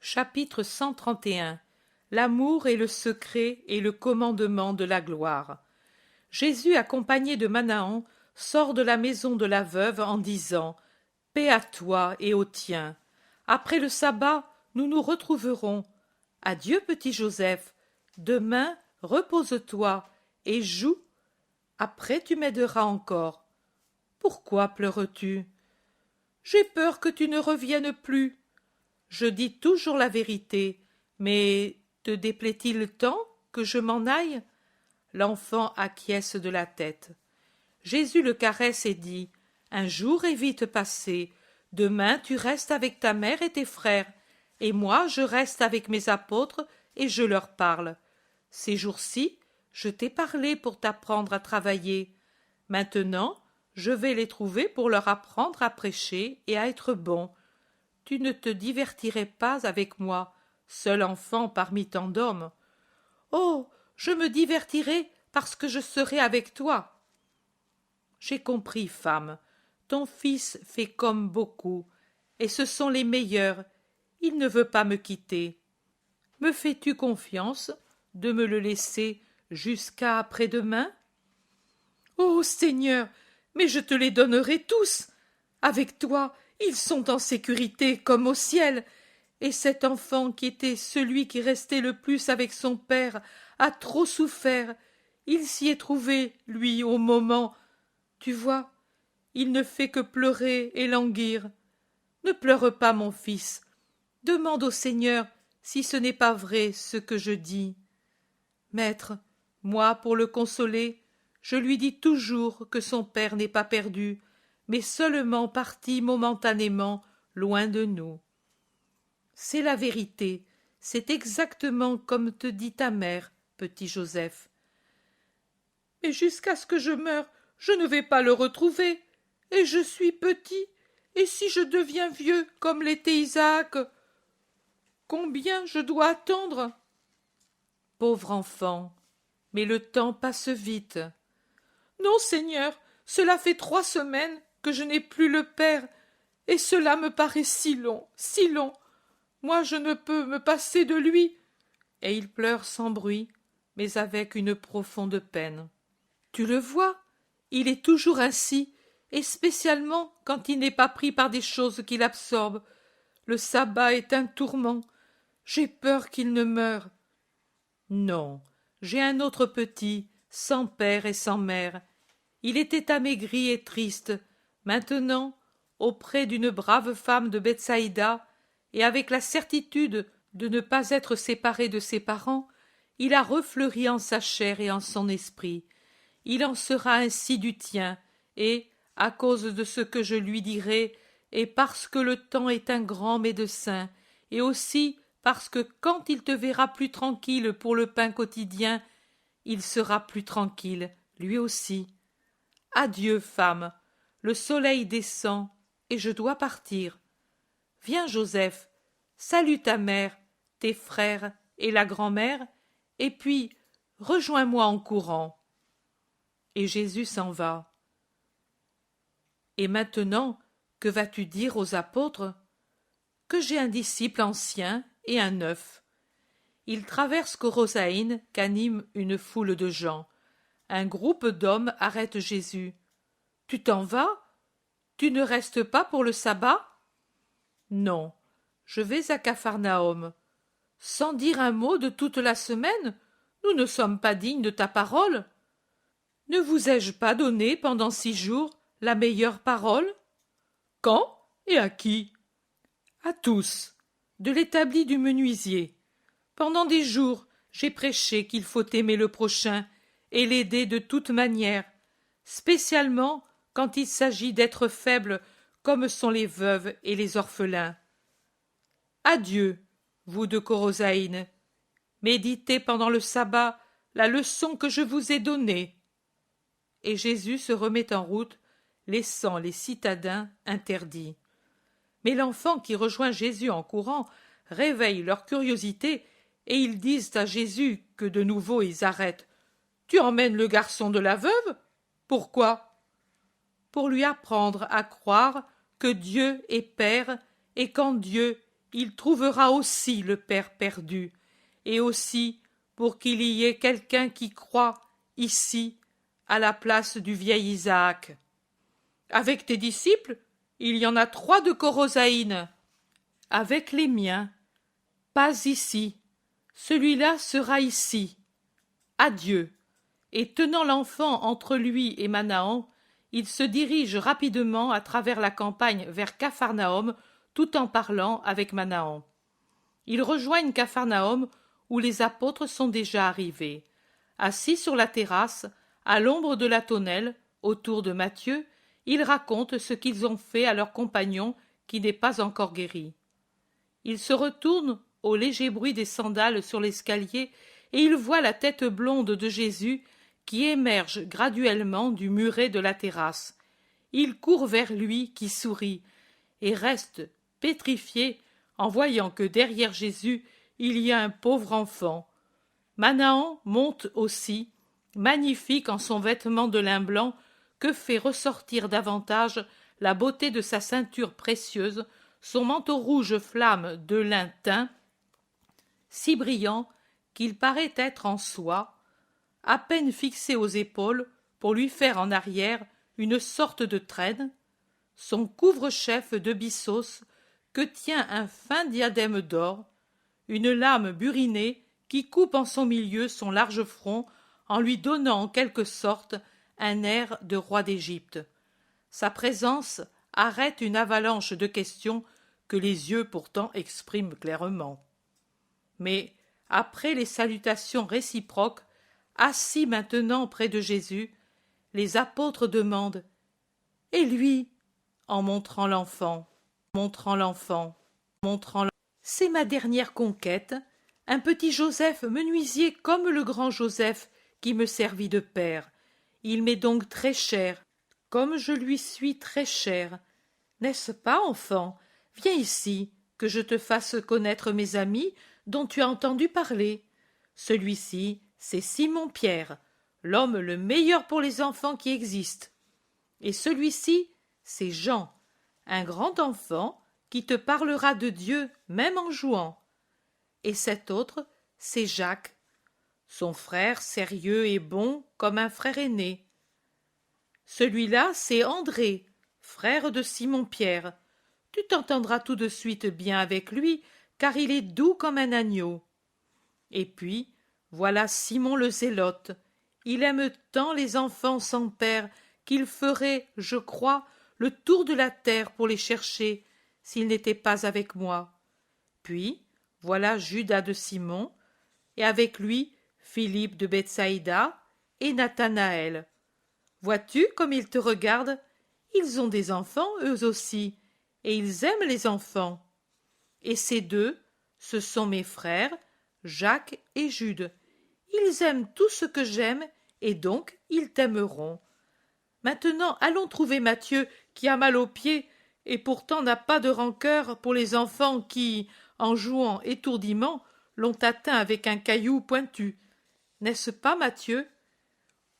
Chapitre 131. L'amour est le secret et le commandement de la gloire. Jésus, accompagné de Manahan, sort de la maison de la veuve en disant « Paix à toi et au tien. Après le sabbat, nous nous retrouverons. Adieu, petit Joseph. Demain, repose-toi et joue. Après, tu m'aideras encore. Pourquoi pleures-tu? J'ai peur que tu ne reviennes plus. Je dis toujours la vérité, mais te déplaît-il tant que je m'en aille? L'enfant acquiesce de la tête. Jésus le caresse et dit « Un jour est vite passé. Demain tu restes avec ta mère et tes frères, et moi je reste avec mes apôtres et je leur parle. Ces jours-ci, je t'ai parlé pour t'apprendre à travailler. Maintenant, je vais les trouver pour leur apprendre à prêcher et à être bons. Tu ne te divertirais pas avec moi, seul enfant parmi tant d'hommes. Oh, je me divertirai parce que je serai avec toi. J'ai compris, femme. Ton fils fait comme beaucoup, et ce sont les meilleurs. Il ne veut pas me quitter. Me fais-tu confiance de me le laisser jusqu'à après-demain? Ô Seigneur, mais je te les donnerai tous. Avec toi, ils sont en sécurité comme au ciel, et cet enfant qui était celui qui restait le plus avec son père a trop souffert. Il s'y est trouvé, lui, au moment. Tu vois, il ne fait que pleurer et languir. Ne pleure pas, mon fils. Demande au Seigneur si ce n'est pas vrai ce que je dis. Maître, moi, pour le consoler, je lui dis toujours que son père n'est pas perdu, mais seulement parti momentanément loin de nous. C'est la vérité, c'est exactement comme te dit ta mère, petit Joseph. Mais jusqu'à ce que je meure, je ne vais pas le retrouver, et je suis petit, et si je deviens vieux comme l'était Isaac, combien je dois attendre? Pauvre enfant, mais le temps passe vite. Non, Seigneur, cela fait 3 semaines que je n'ai plus le père, et cela me paraît si long, si long. Moi, je ne peux me passer de lui. Et il pleure sans bruit, mais avec une profonde peine. Tu le vois, il est toujours ainsi, et spécialement quand il n'est pas pris par des choses qui l'absorbent. Le sabbat est un tourment. J'ai peur qu'il ne meure. Non, j'ai un autre petit, sans père et sans mère. Il était amaigri et triste. Maintenant, auprès d'une brave femme de Bethsaïda, et avec la certitude de ne pas être séparé de ses parents, il a refleuri en sa chair et en son esprit. Il en sera ainsi du tien, et, à cause de ce que je lui dirai, et parce que le temps est un grand médecin, et aussi parce que quand il te verra plus tranquille pour le pain quotidien, il sera plus tranquille, lui aussi. Adieu, femme, le soleil descend, et je dois partir. Viens, Joseph, salue ta mère, tes frères et la grand-mère, et puis rejoins-moi en courant. Et Jésus s'en va. Et maintenant, que vas-tu dire aux apôtres? Que j'ai un disciple ancien et un neuf. Il traverse Corosaïne qu'anime une foule de gens. Un groupe d'hommes arrête Jésus. « Tu t'en vas? Tu ne restes pas pour le sabbat? » « Non, je vais à Capharnaüm. Sans dire un mot de toute la semaine? Nous ne sommes pas dignes de ta parole. Ne vous ai-je pas donné pendant 6 jours la meilleure parole? Quand et à qui? À tous, de l'établi du menuisier. Pendant des jours, j'ai prêché qu'il faut aimer le prochain et l'aider de toute manière, spécialement quand il s'agit d'être faible comme sont les veuves et les orphelins. Adieu, vous de Corosaïne. Méditez pendant le sabbat la leçon que je vous ai donnée. Et Jésus se remet en route, laissant les citadins interdits. Mais l'enfant qui rejoint Jésus en courant réveille leur curiosité, et ils disent à Jésus que de nouveau ils arrêtent. « Tu emmènes le garçon de la veuve? Pourquoi? » Pour lui apprendre à croire que Dieu est Père et qu'en Dieu il trouvera aussi le père perdu, et aussi pour qu'il y ait quelqu'un qui croit ici à la place du vieil Isaac. Avec tes disciples, il y en a 3 de Korosaïn. Avec les miens, pas ici. Celui-là sera ici. Adieu. Et tenant l'enfant entre lui et Manahan, il se dirige rapidement à travers la campagne vers Capharnaüm, tout en parlant avec Manahan. Ils rejoignent Capharnaüm, où les apôtres sont déjà arrivés. Assis sur la terrasse, à l'ombre de la tonnelle, autour de Matthieu, ils racontent ce qu'ils ont fait à leur compagnon qui n'est pas encore guéri. Ils se retournent au léger bruit des sandales sur l'escalier et ils voient la tête blonde de Jésus qui émerge graduellement du muret de la terrasse. Ils courent vers lui qui sourit et restent pétrifiés en voyant que derrière Jésus il y a un pauvre enfant. Manahan monte aussi, magnifique en son vêtement de lin blanc que fait ressortir davantage la beauté de sa ceinture précieuse, son manteau rouge flamme de lin teint, si brillant qu'il paraît être en soie, à peine fixé aux épaules pour lui faire en arrière une sorte de traîne, son couvre-chef de byssos que tient un fin diadème d'or, une lame burinée qui coupe en son milieu son large front en lui donnant en quelque sorte un air de roi d'Égypte. Sa présence arrête une avalanche de questions que les yeux pourtant expriment clairement. Mais, après les salutations réciproques, assis maintenant près de Jésus, les apôtres demandent « Et lui ?» en montrant l'enfant, C'est ma dernière conquête, un petit Joseph menuisier comme le grand Joseph qui me servit de père. Il m'est donc très cher, comme je lui suis très cher. N'est-ce pas, enfant? Viens ici, que je te fasse connaître mes amis dont tu as entendu parler. Celui-ci, c'est Simon-Pierre, l'homme le meilleur pour les enfants qui existent. Et celui-ci, c'est Jean, un grand enfant qui te parlera de Dieu même en jouant. Et cet autre, c'est Jacques, son frère sérieux et bon comme un frère aîné. Celui-là, c'est André, frère de Simon-Pierre. Tu t'entendras tout de suite bien avec lui, car il est doux comme un agneau. Et puis, voilà Simon le Zélote. Il aime tant les enfants sans père qu'il ferait, je crois, le tour de la terre pour les chercher, s'il n'était pas avec moi. Puis, voilà Judas de Simon, et avec lui Philippe de Bethsaïda et Nathanaël. Vois-tu comme ils te regardent? Ils ont des enfants, eux aussi, et ils aiment les enfants. Et ces 2, ce sont mes frères, Jacques et Jude. Ils aiment tout ce que j'aime, et donc ils t'aimeront. Maintenant, allons trouver Matthieu, qui a mal aux pieds, et pourtant n'a pas de rancœur pour les enfants qui, en jouant étourdiment, l'ont atteint avec un caillou pointu. N'est-ce pas, Matthieu?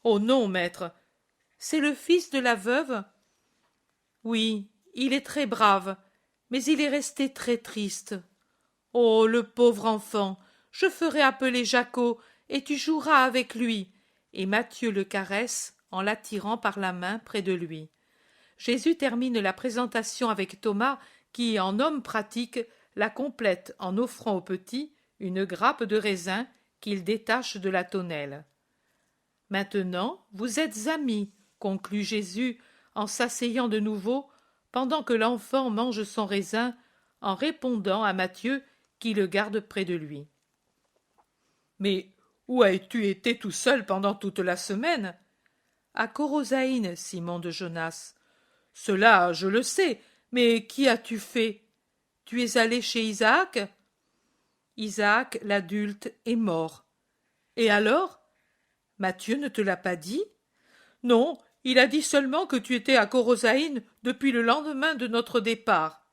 Oh non, maître. C'est le fils de la veuve? Oui, il est très brave, mais il est resté très triste. Oh, le pauvre enfant! Je ferai appeler Jaco, et tu joueras avec lui. Et Matthieu le caresse en l'attirant par la main près de lui. Jésus termine la présentation avec Thomas, qui, en homme pratique, la complète en offrant au petit une grappe de raisin qu'il détache de la tonnelle. Maintenant, vous êtes amis, conclut Jésus en s'asseyant de nouveau, pendant que l'enfant mange son raisin, en répondant à Matthieu qui le garde près de lui. Mais où as-tu été tout seul pendant toute la semaine? À Korosaïn, Simon de Jonas. Cela, je le sais, mais qu'y as-tu fait? Tu es allé chez Isaac? Isaac, l'adulte, est mort. Et alors? Matthieu ne te l'a pas dit? Non, il a dit seulement que tu étais à Korosaïn depuis le lendemain de notre départ.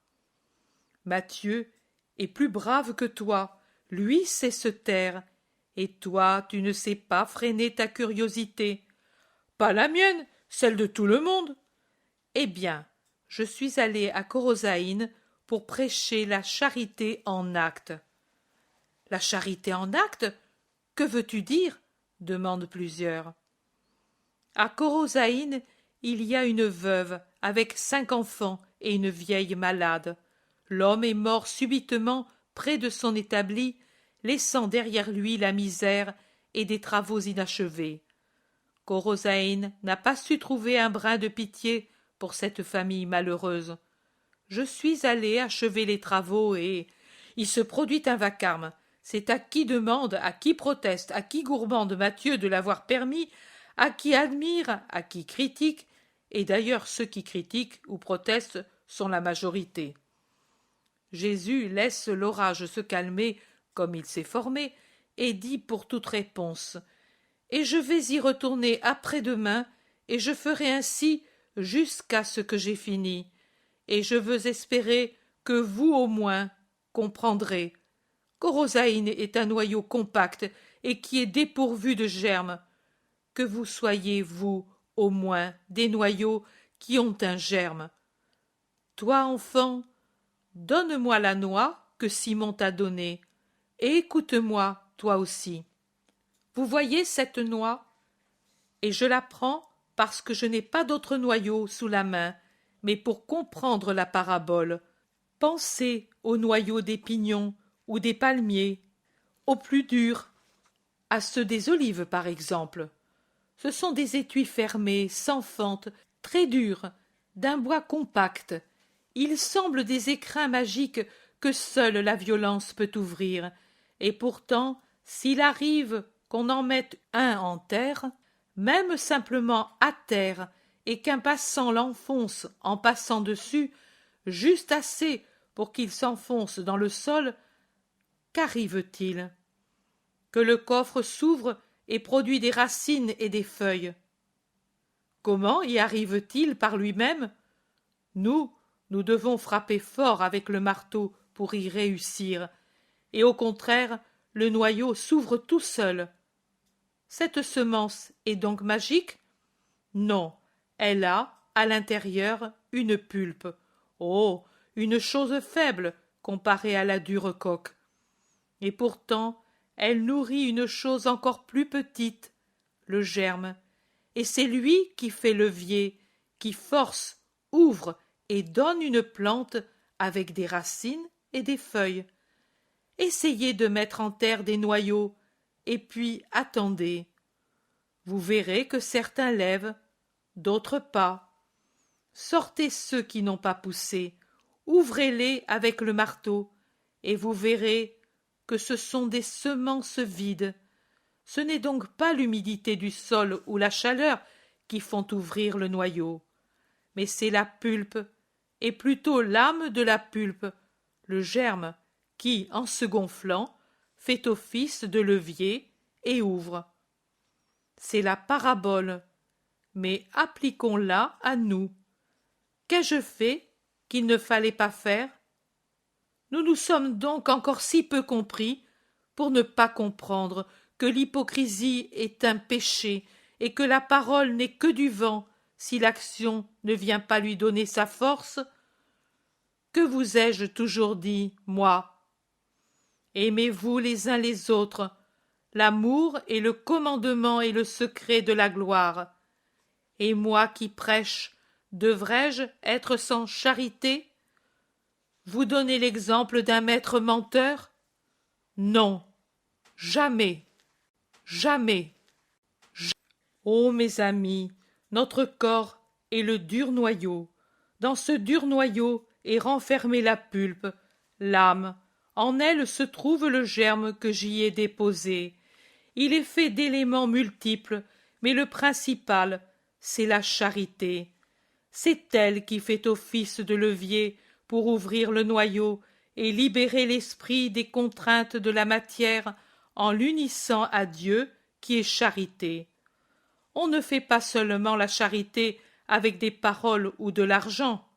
Matthieu est plus brave que toi, lui sait se taire, et toi tu ne sais pas freiner ta curiosité. Pas la mienne, celle de tout le monde. Eh bien, je suis allé à Korosaïn pour prêcher la charité en actes. La charité en actes? Que veux-tu dire? Demandent plusieurs. À Korosaïn, il y a une veuve avec 5 enfants et une vieille malade. L'homme est mort subitement près de son établi, laissant derrière lui la misère et des travaux inachevés. Korosaïn n'a pas su trouver un brin de pitié pour cette famille malheureuse. Je suis allé achever les travaux et il se produit un vacarme. C'est à qui demande, à qui proteste, à qui gourmande Matthieu de l'avoir permis, à qui admire, à qui critique, et d'ailleurs ceux qui critiquent ou protestent sont la majorité. Jésus laisse l'orage se calmer comme il s'est formé et dit pour toute réponse: et je vais y retourner après-demain, et je ferai ainsi jusqu'à ce que j'ai fini. Et je veux espérer que vous au moins comprendrez. Korosaïn est un noyau compact et qui est dépourvu de germes. Que vous soyez, vous, au moins, des noyaux qui ont un germe. Toi, enfant, donne-moi la noix que Simon t'a donnée, et écoute-moi, toi aussi. Vous voyez cette noix? Et je la prends parce que je n'ai pas d'autre noyau sous la main, mais pour comprendre la parabole, pensez au noyau des pignons ou des palmiers, aux plus durs, à ceux des olives par exemple. Ce sont des étuis fermés, sans fente, très durs, d'un bois compact. Ils semblent des écrins magiques que seule la violence peut ouvrir, et pourtant, s'il arrive qu'on en mette un en terre, même simplement à terre, et qu'un passant l'enfonce en passant dessus, juste assez pour qu'il s'enfonce dans le sol, qu'arrive-t-il? Que le coffre s'ouvre et produit des racines et des feuilles. Comment y arrive-t-il par lui-même? Nous devons frapper fort avec le marteau pour y réussir, et au contraire, le noyau s'ouvre tout seul. Cette semence est donc magique? Non, elle a, à l'intérieur, une pulpe. Oh, une chose faible comparée à la dure coque. Et pourtant, elle nourrit une chose encore plus petite, le germe, et c'est lui qui fait levier, qui force, ouvre et donne une plante avec des racines et des feuilles. Essayez de mettre en terre des noyaux, et puis attendez. Vous verrez que certains lèvent, d'autres pas. Sortez ceux qui n'ont pas poussé, ouvrez-les avec le marteau, et vous verrez que ce sont des semences vides. Ce n'est donc pas l'humidité du sol ou la chaleur qui font ouvrir le noyau, mais c'est la pulpe, et plutôt l'âme de la pulpe, le germe, qui, en se gonflant, fait office de levier et ouvre. C'est la parabole, mais appliquons-la à nous. Qu'ai-je fait qu'il ne fallait pas faire? Nous nous sommes donc encore si peu compris pour ne pas comprendre que l'hypocrisie est un péché et que la parole n'est que du vent si l'action ne vient pas lui donner sa force. Que vous ai-je toujours dit, moi? Aimez-vous les uns les autres. L'amour est le commandement et le secret de la gloire. Et moi qui prêche, devrais-je être sans charité? Vous donnez l'exemple d'un maître menteur? Non, jamais, jamais. Ô mes amis, notre corps est le dur noyau. Dans ce dur noyau est renfermée la pulpe, l'âme. En elle se trouve le germe que j'y ai déposé. Il est fait d'éléments multiples, mais le principal, c'est la charité. C'est elle qui fait office de levier pour ouvrir le noyau et libérer l'esprit des contraintes de la matière en l'unissant à Dieu qui est charité. On ne fait pas seulement la charité avec des paroles ou de l'argent,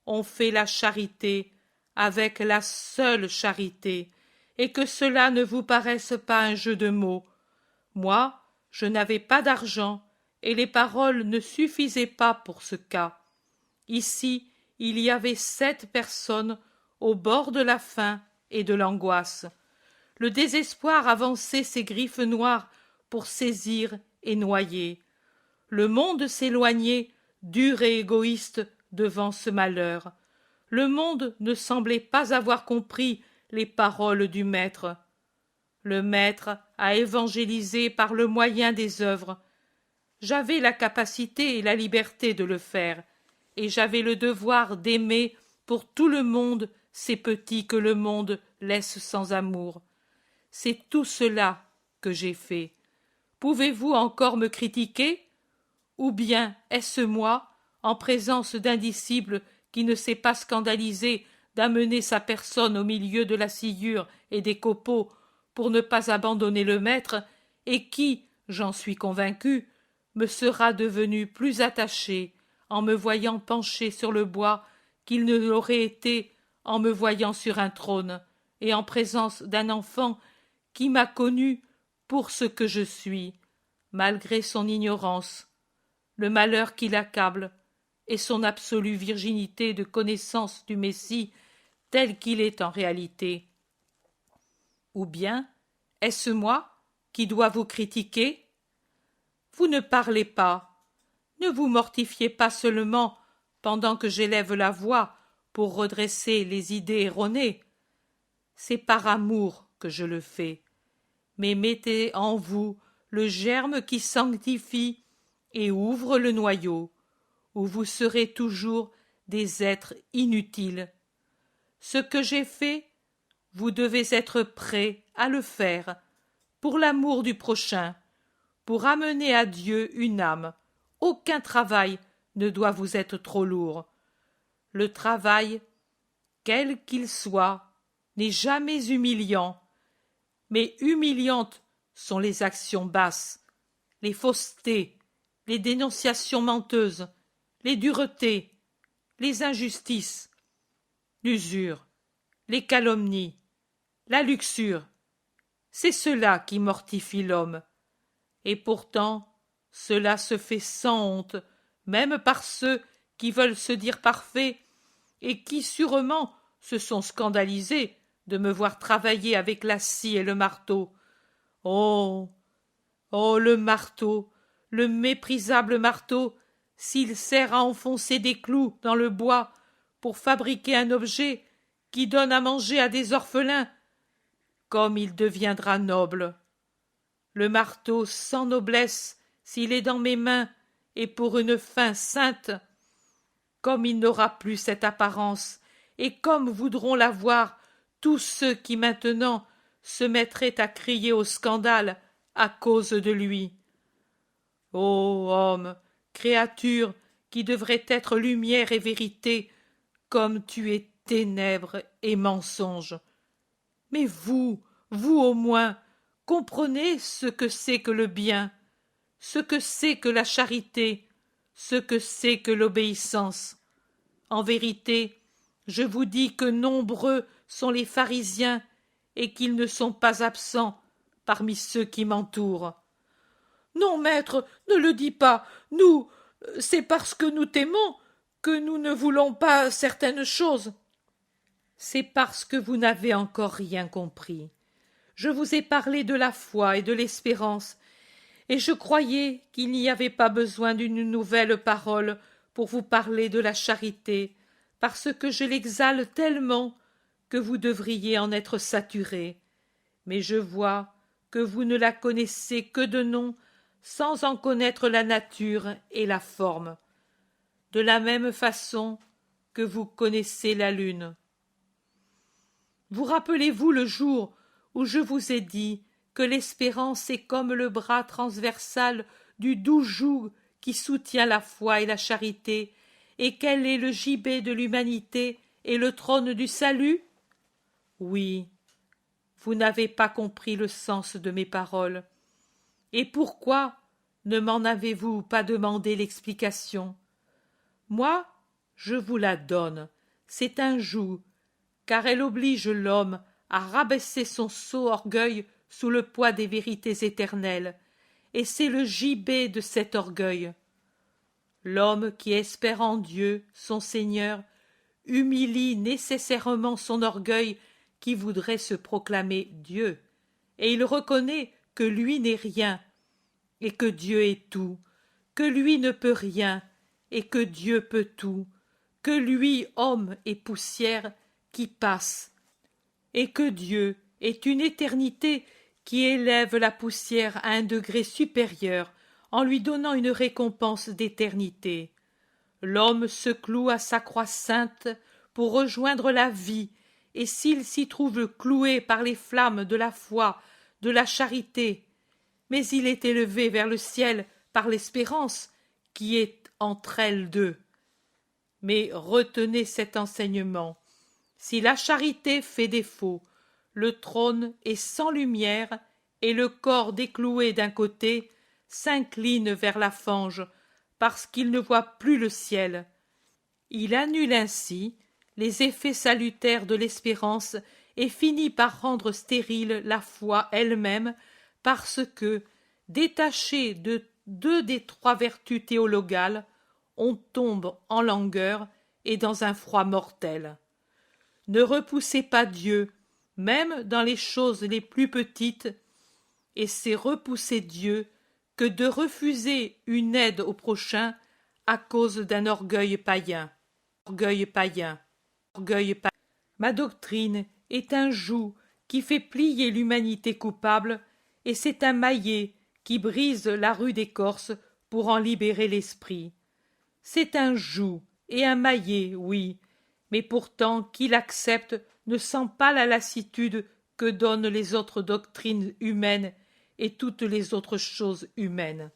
on fait la charité avec la seule charité, et que cela ne vous paraisse pas un jeu de mots. Moi, je n'avais pas d'argent, et les paroles ne suffisaient pas pour ce cas. Ici, il y avait 7 personnes au bord de la faim et de l'angoisse. Le désespoir avançait ses griffes noires pour saisir et noyer. Le monde s'éloignait, dur et égoïste, devant ce malheur. Le monde ne semblait pas avoir compris les paroles du Maître. Le Maître a évangélisé par le moyen des œuvres. J'avais la capacité et la liberté de le faire, et j'avais le devoir d'aimer pour tout le monde ces petits que le monde laisse sans amour. C'est tout cela que j'ai fait. Pouvez-vous encore me critiquer? Ou bien est-ce moi, en présence d'un disciple qui ne s'est pas scandalisé d'amener sa personne au milieu de la sciure et des copeaux pour ne pas abandonner le Maître, et qui, j'en suis convaincu, me sera devenu plus attaché en me voyant penché sur le bois qu'il ne l'aurait été en me voyant sur un trône et en présence d'un enfant qui m'a connu pour ce que je suis, malgré son ignorance, le malheur qui l'accable et son absolue virginité de connaissance du Messie tel qu'il est en réalité. Ou bien est-ce moi qui dois vous critiquer? Vous ne parlez pas. Ne vous mortifiez pas seulement pendant que j'élève la voix pour redresser les idées erronées. C'est par amour que je le fais. Mais mettez en vous le germe qui sanctifie et ouvre le noyau, où vous serez toujours des êtres inutiles. Ce que j'ai fait, vous devez être prêts à le faire, pour l'amour du prochain, pour amener à Dieu une âme. Aucun travail ne doit vous être trop lourd. Le travail, quel qu'il soit, n'est jamais humiliant, mais humiliantes sont les actions basses, les faussetés, les dénonciations menteuses, les duretés, les injustices, l'usure, les calomnies, la luxure. C'est cela qui mortifie l'homme. Et pourtant, cela se fait sans honte, même par ceux qui veulent se dire parfaits et qui sûrement se sont scandalisés de me voir travailler avec la scie et le marteau. Oh, oh, le marteau, le méprisable marteau, s'il sert à enfoncer des clous dans le bois pour fabriquer un objet qui donne à manger à des orphelins, comme il deviendra noble. Le marteau sans noblesse, s'il est dans mes mains et pour une fin sainte, comme il n'aura plus cette apparence, et comme voudront l'avoir tous ceux qui maintenant se mettraient à crier au scandale à cause de lui. Ô homme, créature qui devrait être lumière et vérité, comme tu es ténèbres et mensonge. Mais vous au moins, comprenez ce que c'est que le bien, ce que c'est que la charité, ce que c'est que l'obéissance. En vérité, je vous dis que nombreux sont les pharisiens et qu'ils ne sont pas absents parmi ceux qui m'entourent. Non, maître, ne le dis pas. Nous, c'est parce que nous t'aimons que nous ne voulons pas certaines choses. C'est parce que vous n'avez encore rien compris. Je vous ai parlé de la foi et de l'espérance, et je croyais qu'il n'y avait pas besoin d'une nouvelle parole pour vous parler de la charité, parce que je l'exhale tellement que vous devriez en être saturé. Mais je vois que vous ne la connaissez que de nom, sans en connaître la nature et la forme, de la même façon que vous connaissez la lune. Vous rappelez-vous le jour où je vous ai dit que l'espérance est comme le bras transversal du doux joug qui soutient la foi et la charité, et qu'elle est le gibet de l'humanité et le trône du salut? Oui, vous n'avez pas compris le sens de mes paroles. Et pourquoi ne m'en avez-vous pas demandé l'explication? Moi, je vous la donne. C'est un joug, car elle oblige l'homme à rabaisser son sot orgueil sous le poids des vérités éternelles, et c'est le gibet de cet orgueil. L'homme qui espère en Dieu, son Seigneur, humilie nécessairement son orgueil qui voudrait se proclamer Dieu, et il reconnaît que lui n'est rien, et que Dieu est tout, que lui ne peut rien, et que Dieu peut tout, que lui, homme et poussière, qui passe, et que Dieu est une éternité qui élève la poussière à un degré supérieur en lui donnant une récompense d'éternité. L'homme se cloue à sa croix sainte pour rejoindre la vie, et s'il s'y trouve cloué par les flammes de la foi, de la charité, mais il est élevé vers le ciel par l'espérance qui est entre elles deux. Mais retenez cet enseignement. Si la charité fait défaut, le trône est sans lumière et le corps décloué d'un côté s'incline vers la fange parce qu'il ne voit plus le ciel. Il annule ainsi les effets salutaires de l'espérance et finit par rendre stérile la foi elle-même parce que, détaché de deux des trois vertus théologales, on tombe en langueur et dans un froid mortel. Ne repoussez pas Dieu, même dans les choses les plus petites, et c'est repousser Dieu que de refuser une aide au prochain à cause d'un orgueil païen. Orgueil païen. Orgueil païen. Ma doctrine est un joug qui fait plier l'humanité coupable, et c'est un maillet qui brise la rude écorce pour en libérer l'esprit. C'est un joug et un maillet, oui, mais pourtant qui l'accepte ne sent pas la lassitude que donnent les autres doctrines humaines et toutes les autres choses humaines.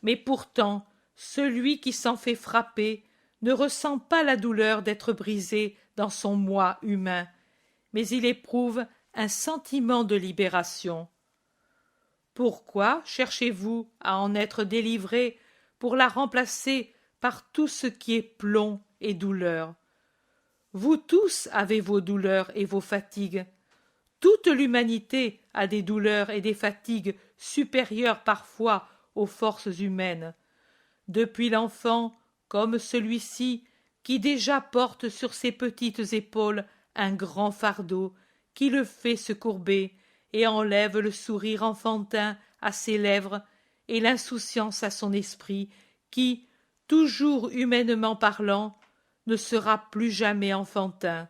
Mais pourtant, celui qui s'en fait frapper ne ressent pas la douleur d'être brisé dans son moi humain, mais il éprouve un sentiment de libération. Pourquoi cherchez-vous à en être délivré pour la remplacer par tout ce qui est plomb et douleur? Vous tous avez vos douleurs et vos fatigues. Toute l'humanité a des douleurs et des fatigues supérieures parfois aux forces humaines. Depuis l'enfant, comme celui-ci, qui déjà porte sur ses petites épaules un grand fardeau, qui le fait se courber et enlève le sourire enfantin à ses lèvres et l'insouciance à son esprit, qui, toujours humainement parlant, ne sera plus jamais enfantin.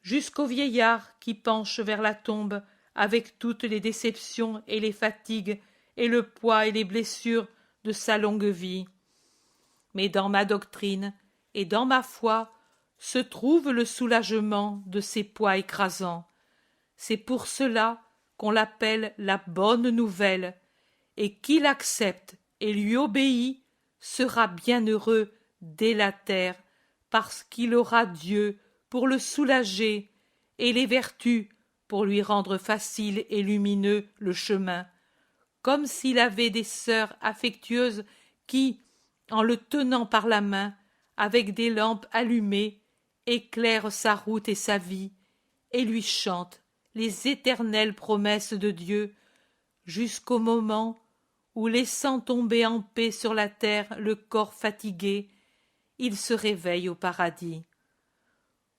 Jusqu'au vieillard qui penche vers la tombe avec toutes les déceptions et les fatigues et le poids et les blessures de sa longue vie. Mais dans ma doctrine et dans ma foi se trouve le soulagement de ces poids écrasants. C'est pour cela qu'on l'appelle la bonne nouvelle, et qui l'accepte et lui obéit sera bienheureux dès la terre, parce qu'il aura Dieu pour le soulager et les vertus pour lui rendre facile et lumineux le chemin, comme s'il avait des sœurs affectueuses qui, en le tenant par la main, avec des lampes allumées, éclairent sa route et sa vie, et lui chantent les éternelles promesses de Dieu, jusqu'au moment où, laissant tomber en paix sur la terre le corps fatigué, il se réveille au paradis.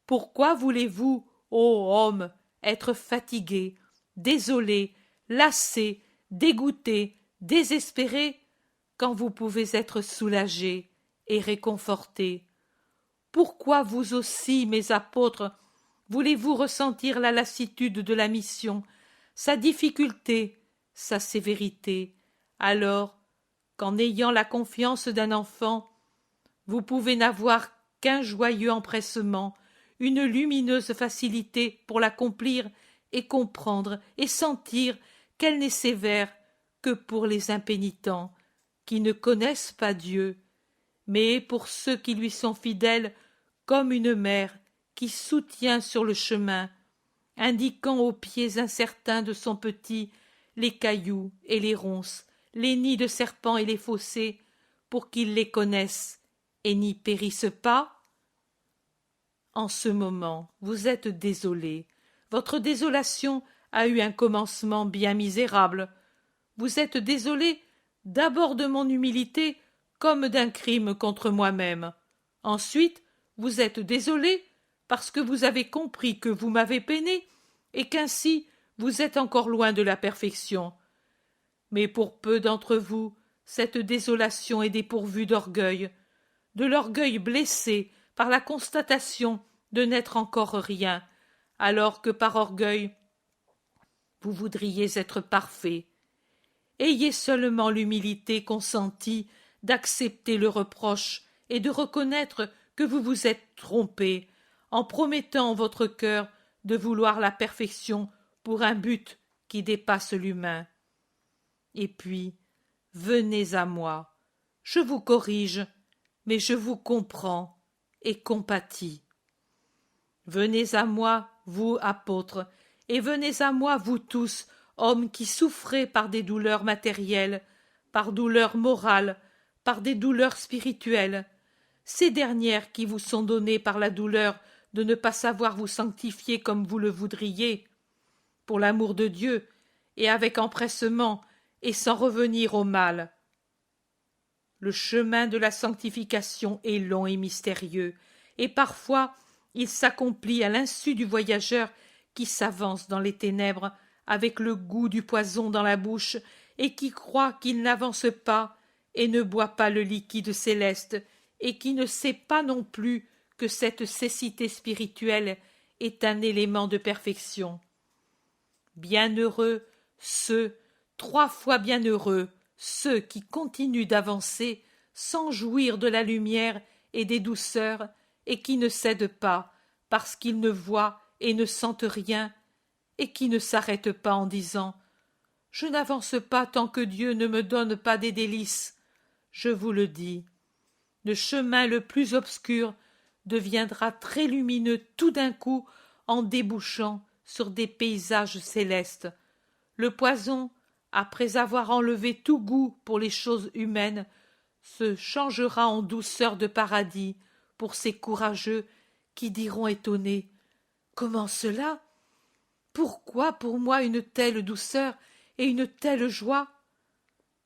Pourquoi voulez-vous, ô homme, être fatigué, désolé, lassé, dégoûté, désespéré, quand vous pouvez être soulagé et réconforté? Pourquoi vous aussi, mes apôtres, voulez-vous ressentir la lassitude de la mission, sa difficulté, sa sévérité, alors qu'en ayant la confiance d'un enfant, vous pouvez n'avoir qu'un joyeux empressement, une lumineuse facilité pour l'accomplir et comprendre et sentir qu'elle n'est sévère que pour les impénitents, qui ne connaissent pas Dieu, mais pour ceux qui lui sont fidèles, comme une mère qui soutient sur le chemin, indiquant aux pieds incertains de son petit les cailloux et les ronces, les nids de serpents et les fossés, pour qu'ils les connaissent et n'y périssent pas? En ce moment, vous êtes désolé. Votre désolation a eu un commencement bien misérable. Vous êtes désolé d'abord de mon humilité comme d'un crime contre moi-même. Ensuite, vous êtes désolé, parce que vous avez compris que vous m'avez peiné, et qu'ainsi vous êtes encore loin de la perfection. Mais pour peu d'entre vous, cette désolation est dépourvue d'orgueil, de l'orgueil blessé par la constatation de n'être encore rien, alors que par orgueil vous voudriez être parfait. Ayez seulement l'humilité consentie d'accepter le reproche et de reconnaître que vous vous êtes trompé en promettant en votre cœur de vouloir la perfection pour un but qui dépasse l'humain. Et puis, venez à moi. Je vous corrige, mais je vous comprends et compatis. Venez à moi, vous, apôtres, et venez à moi, vous tous, hommes qui souffrez par des douleurs matérielles, par douleurs morales, par des douleurs spirituelles, ces dernières qui vous sont données par la douleur de ne pas savoir vous sanctifier comme vous le voudriez, pour l'amour de Dieu, et avec empressement, et sans revenir au mal. Le chemin de la sanctification est long et mystérieux, et parfois il s'accomplit à l'insu du voyageur qui s'avance dans les ténèbres avec le goût du poison dans la bouche et qui croit qu'il n'avance pas et ne boit pas le liquide céleste et qui ne sait pas non plus que cette cécité spirituelle est un élément de perfection. Bienheureux ceux, 3 fois bienheureux, ceux qui continuent d'avancer sans jouir de la lumière et des douceurs et qui ne cèdent pas parce qu'ils ne voient et ne sentent rien et qui ne s'arrêtent pas en disant « Je n'avance pas tant que Dieu ne me donne pas des délices. » Je vous le dis, le chemin le plus obscur deviendra très lumineux tout d'un coup en débouchant sur des paysages célestes. Le poison, après avoir enlevé tout goût pour les choses humaines, se changera en douceur de paradis pour ces courageux qui diront étonnés « Comment cela ? Pourquoi pour moi une telle douceur et une telle joie ?»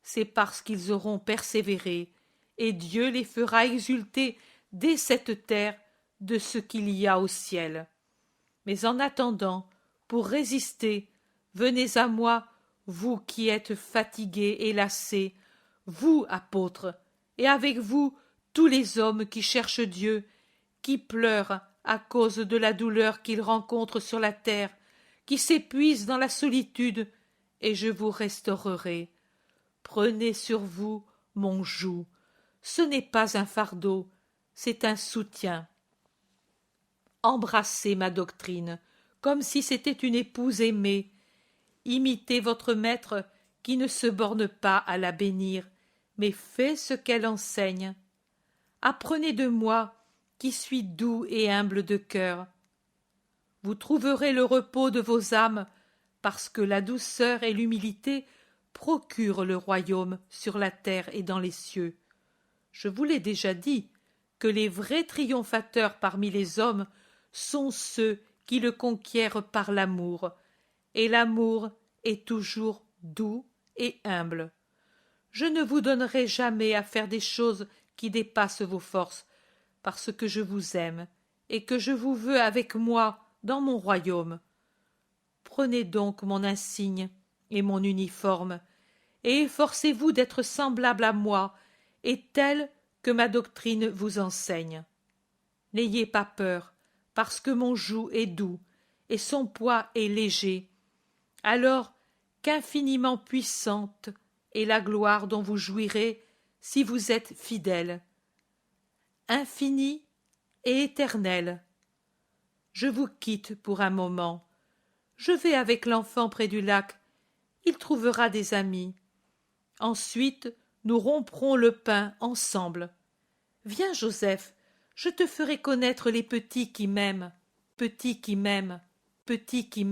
C'est parce qu'ils auront persévéré, et Dieu les fera exulter dès cette terre de ce qu'il y a au ciel. Mais en attendant, pour résister, venez à moi, vous qui êtes fatigués et lassés, vous, apôtres, et avec vous tous les hommes qui cherchent Dieu, qui pleurent à cause de la douleur qu'ils rencontrent sur la terre, qui s'épuisent dans la solitude, et je vous restaurerai. Prenez sur vous mon joug. Ce n'est pas un fardeau, c'est un soutien. Embrassez ma doctrine, comme si c'était une épouse aimée. Imitez votre maître qui ne se borne pas à la bénir, mais fait ce qu'elle enseigne. Apprenez de moi, qui suis doux et humble de cœur. Vous trouverez le repos de vos âmes, parce que la douceur et l'humilité procurent le royaume sur la terre et dans les cieux. Je vous l'ai déjà dit, que les vrais triomphateurs parmi les hommes sont ceux qui le conquièrent par l'amour, et l'amour est toujours doux et humble. Je ne vous donnerai jamais à faire des choses qui dépassent vos forces, parce que je vous aime, et que je vous veux avec moi dans mon royaume. Prenez donc mon insigne et mon uniforme, et efforcez-vous d'être semblable à moi, et tel que ma doctrine vous enseigne. N'ayez pas peur, parce que mon joug est doux, et son poids est léger. Alors qu'infiniment puissante est la gloire dont vous jouirez si vous êtes fidèles. Infinie et éternelle. Je vous quitte pour un moment. Je vais avec l'enfant près du lac. Il trouvera des amis. Ensuite, nous romprons le pain ensemble. Viens, Joseph, je te ferai connaître les petits qui m'aiment, petits qui m'aiment, petits qui m'aiment.